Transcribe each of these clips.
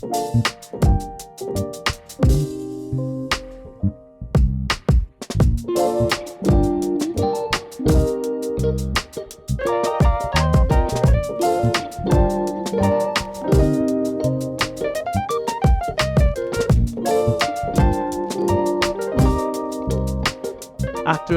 After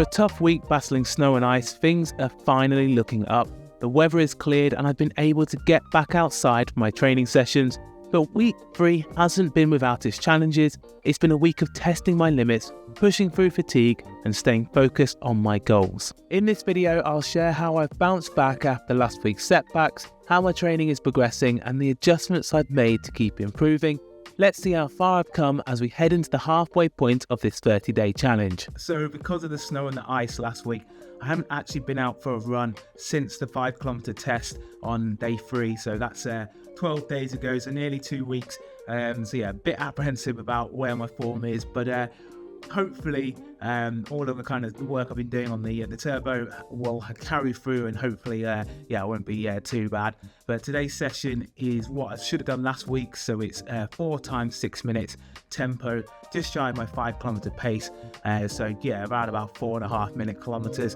a tough week battling snow and ice, things are finally looking up. The weather is cleared and I've been able to get back outside for my training sessions. But week 3 hasn't been without its challenges. It's been a week of testing my limits, pushing through fatigue and staying focused on my goals. In this video, I'll share how I've bounced back after last week's setbacks, how my training is progressing and the adjustments I've made to keep improving. Let's see how far I've come as we head into the halfway point of this 30-day challenge. So because of the snow and the ice last week, I haven't actually been out for a run since the 5-kilometer test on day 3. So that's 12 days ago, so nearly 2 weeks. So yeah, a bit apprehensive about where my form is, but hopefully all of the kind of work I've been doing on the turbo will carry through and hopefully it won't be too bad. But today's session is what I should have done last week, so it's 4 times 6 minutes tempo, just shy of my 5-kilometer pace, so yeah, around about 4.5 minute kilometers.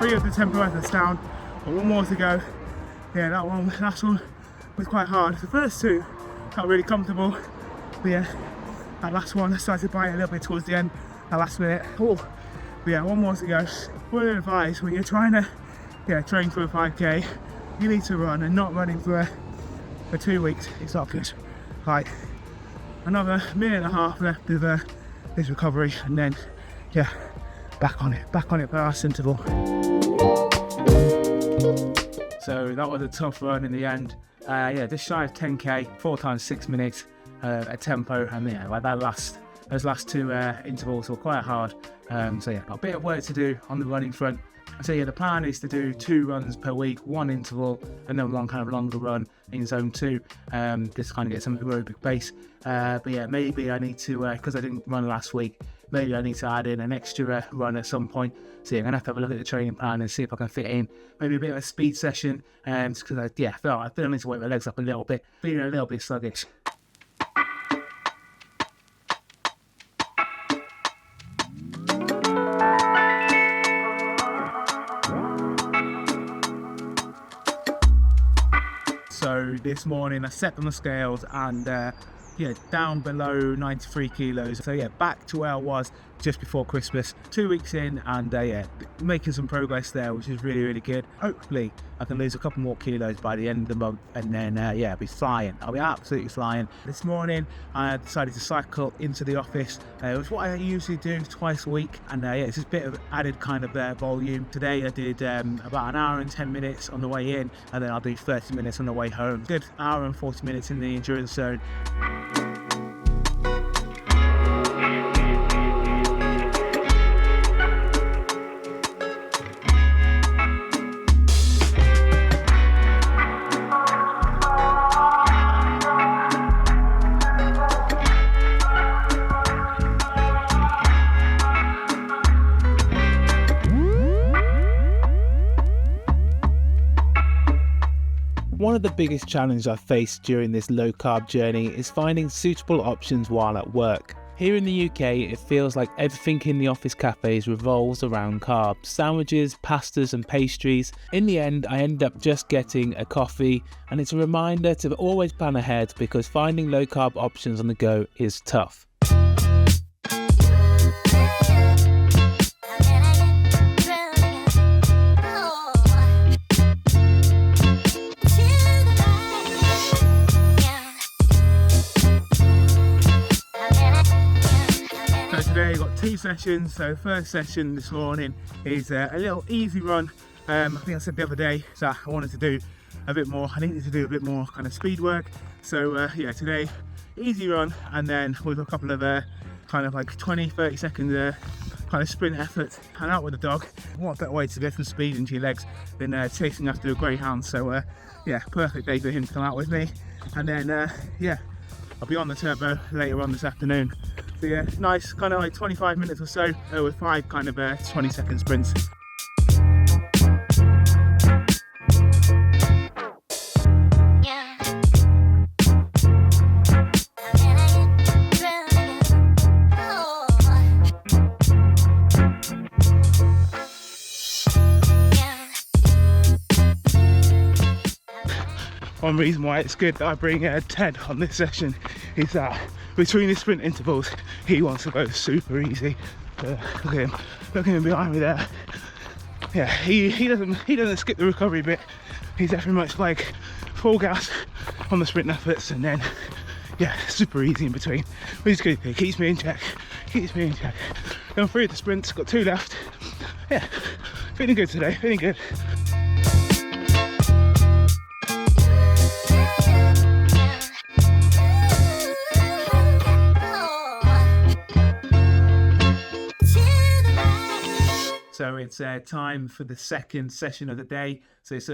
Of the tempo efforts down, but 1 more to go. Yeah, last one was quite hard. The first 2 felt really comfortable, but yeah, that last one I started biting a little bit towards the end, that last minute. But yeah, 1 more to go. Word of advice: when you're trying to train for a 5k, you need to run, and not running for 2 weeks, it's not good. Like, another 1.5 minutes left of this recovery, and then yeah, back on it for our last interval. So that was a tough run in the end. Just shy of 10k, 4 times 6 minutes at tempo, and yeah, like those last 2 intervals were quite hard. So yeah, got a bit of work to do on the running front. So yeah, the plan is to do 2 runs per week, 1 interval, and then 1 kind of longer run in zone 2, just kind of get some aerobic pace. But yeah, maybe I need to, because I didn't run last week, maybe I need to add in an extra run at some point. So yeah, I'm gonna have to have a look at the training plan and see if I can fit in maybe a bit of a speed session, because I feel I need to wake my legs up a little bit, feeling a little bit sluggish. So this morning I stepped on the scales and down below 93 kilos. So yeah, back to where I was just before Christmas, 2 weeks in, and making some progress there, which is really, really good. Hopefully I can lose a couple more kilos by the end of the month, and then I'll be flying. I'll be absolutely flying. This morning I decided to cycle into the office. It was what I usually do twice a week, and it's just a bit of added kind of volume. Today I did about 1 hour and 10 minutes on the way in, and then I'll do 30 minutes on the way home. Good hour and 40 minutes in the endurance zone. One of the biggest challenges I've faced during this low-carb journey is finding suitable options while at work. Here in the UK, it feels like everything in the office cafes revolves around carbs, sandwiches, pastas and pastries. In the end, I ended up just getting a coffee, and it's a reminder to always plan ahead because finding low-carb options on the go is tough. Today I've got 2 sessions. So the first session this morning is a little easy run. I think I said the other day that I wanted to do a bit more. I needed to do a bit more kind of speed work. So today easy run, and then with a couple of kind of like 20-30 second kind of sprint effort, and out with the dog. What better way to get some speed into your legs than chasing after a greyhound? So perfect day for him to come out with me. And then I'll be on the turbo later on this afternoon. So yeah, nice kind of like 25 minutes or so with 5 kind of 20-second sprints. One reason why it's good that I bring Ted on this session is that between the sprint intervals, he wants to go super easy. Look at him behind me there. Yeah, he doesn't skip the recovery bit. He's very much like full gas on the sprint efforts, and then yeah, super easy in between. Which is good. It keeps me in check. Going through the sprints, got 2 left. Yeah, feeling good today. Feeling good. So it's time for the second session of the day. So it's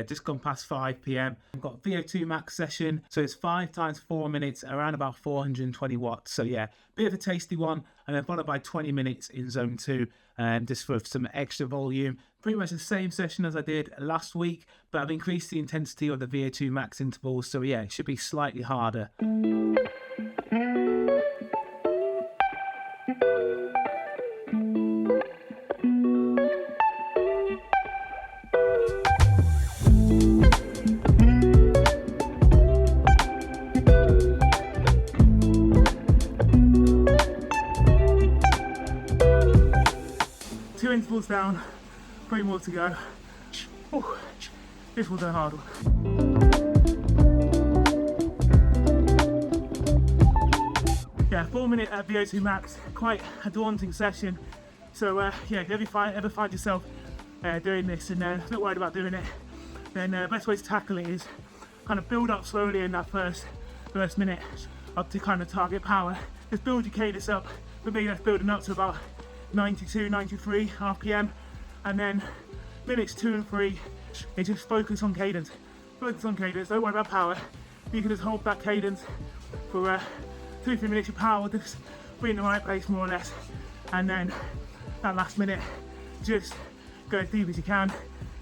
just gone past 5 p.m. I've got VO2 max session. So it's 5 times 4 minutes, around about 420 watts. So yeah, bit of a tasty one. And then followed by 20 minutes in zone 2, just for some extra volume. Pretty much the same session as I did last week, but I've increased the intensity of the VO2 max intervals. So yeah, it should be slightly harder. Intervals down, 3 more to go. Ooh, this was a hard one. Yeah, 4 minute VO2 max, quite a daunting session. So yeah, if you ever find yourself doing this and not worried about doing it, then the best way to tackle it is kind of build up slowly in that first minute up to kind of target power. Just build your cadence up. For me, that's building up to about 92, 93 RPM, and then minutes 2 and 3, you just focus on cadence. Don't worry about power. You can just hold that cadence for 2-3 minutes. Your power will just be in the right place more or less, and then that last minute, just go as deep as you can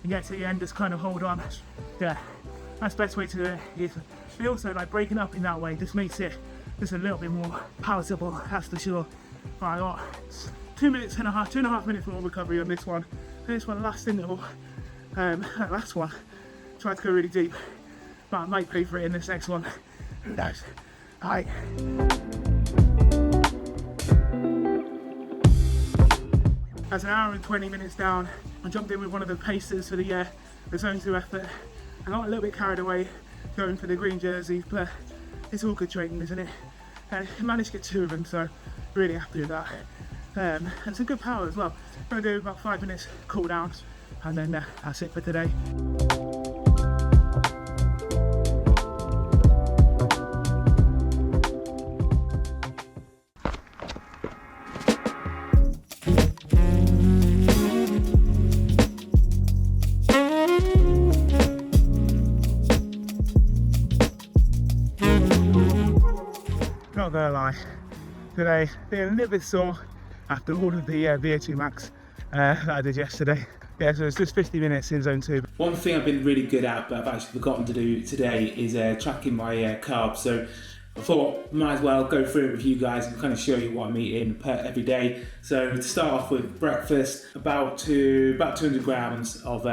and get to the end. Just kind of hold on. Yeah, that's the best way to do it. But also, like, breaking up in that way just makes it just a little bit more palatable, that's for sure. Right, got 2.5 minutes more recovery on this one. And this one, last interval, last one, tried to go really deep, but I might pay for it in this next one. Who knows? Alright. That's 1 hour and 20 minutes down. I jumped in with one of the pacers for the zone 2 effort. I got a little bit carried away going for the green jersey, but it's all good training, isn't it? I managed to get 2 of them, so really happy with that. And some good power as well. I'm going to do about 5 minutes cool down, and then that's it for today. Not gonna lie, today feeling a little bit sore after all of the VO2 max that I did yesterday. Yeah, so it's just 50 minutes in zone 2. One thing I've been really good at, but I've actually forgotten to do today, is tracking my carbs. So I thought might as well go through it with you guys and kind of show you what I'm eating every day. So to start off with breakfast, about 200 grams of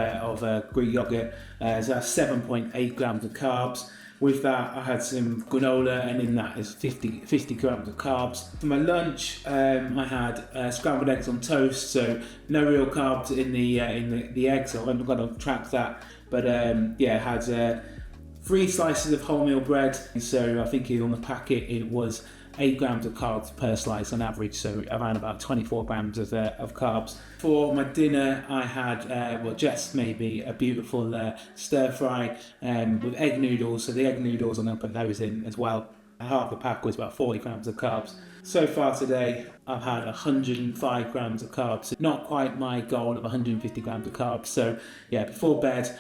Greek yogurt, so that's 7.8 grams of carbs. With that, I had some granola, and in that is 50 grams of carbs. For my lunch, I had scrambled eggs on toast, so no real carbs in the eggs, so I'm going to track that. But yeah, I had 3 slices of wholemeal bread, so I think on the packet it was 8 grams of carbs per slice on average, so around about 24 grams of carbs. For my dinner, I had, just maybe a beautiful stir fry with egg noodles, so the egg noodles, I'm going to put those in as well. half a pack was about 40 grams of carbs. So far today, I've had 105 grams of carbs. Not quite my goal of 150 grams of carbs. So yeah, before bed,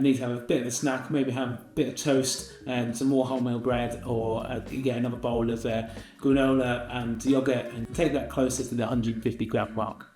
need to have a bit of a snack, maybe have a bit of toast and some more wholemeal bread, or get another bowl of granola and yogurt, and take that closer to the 150 gram mark.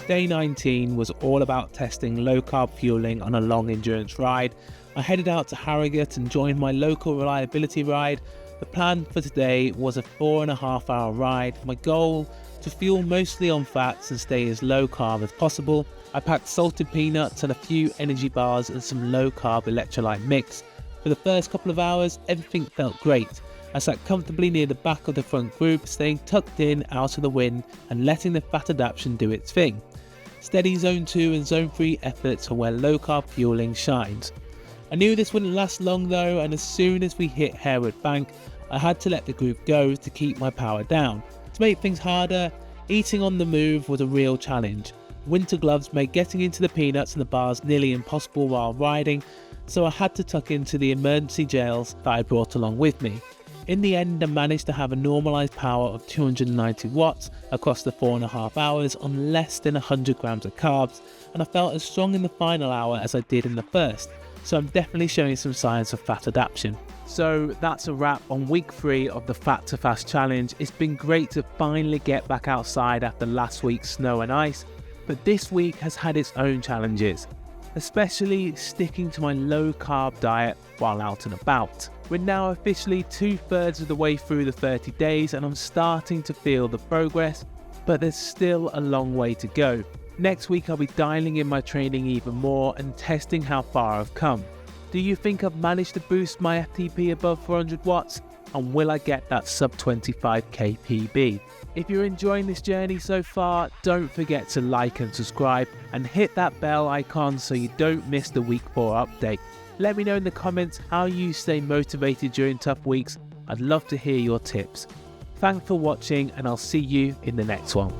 Day 19 was all about testing low-carb fueling on a long endurance ride. I headed out to Harrogate and joined my local reliability ride. The plan for today was a 4.5 hour ride. My goal, to fuel mostly on fats and stay as low-carb as possible. I packed salted peanuts and a few energy bars and some low-carb electrolyte mix. For the first couple of hours, everything felt great. I sat comfortably near the back of the front group, staying tucked in out of the wind and letting the fat adaptation do its thing. Steady zone 2 and zone 3 efforts are where low carb fueling shines. I knew this wouldn't last long though, and as soon as we hit Harewood Bank, I had to let the group go to keep my power down. To make things harder, eating on the move was a real challenge. Winter gloves made getting into the peanuts and the bars nearly impossible while riding, so I had to tuck into the emergency gels that I brought along with me. In the end, I managed to have a normalised power of 290 watts across the 4.5 hours on less than 100 grams of carbs, and I felt as strong in the final hour as I did in the first, so I'm definitely showing some signs of fat adaptation. So that's a wrap on week 3 of the Fat to Fast challenge. It's been great to finally get back outside after last week's snow and ice, but this week has had its own challenges, especially sticking to my low carb diet while out and about. We're now officially 2/3 of the way through the 30 days and I'm starting to feel the progress, but there's still a long way to go. Next week I'll be dialing in my training even more and testing how far I've come. Do you think I've managed to boost my FTP above 400 watts? And will I get that sub 25k PB? If you're enjoying this journey so far, don't forget to like and subscribe and hit that bell icon so you don't miss the week 4 update. Let me know in the comments how you stay motivated during tough weeks. I'd love to hear your tips. Thanks for watching and I'll see you in the next one.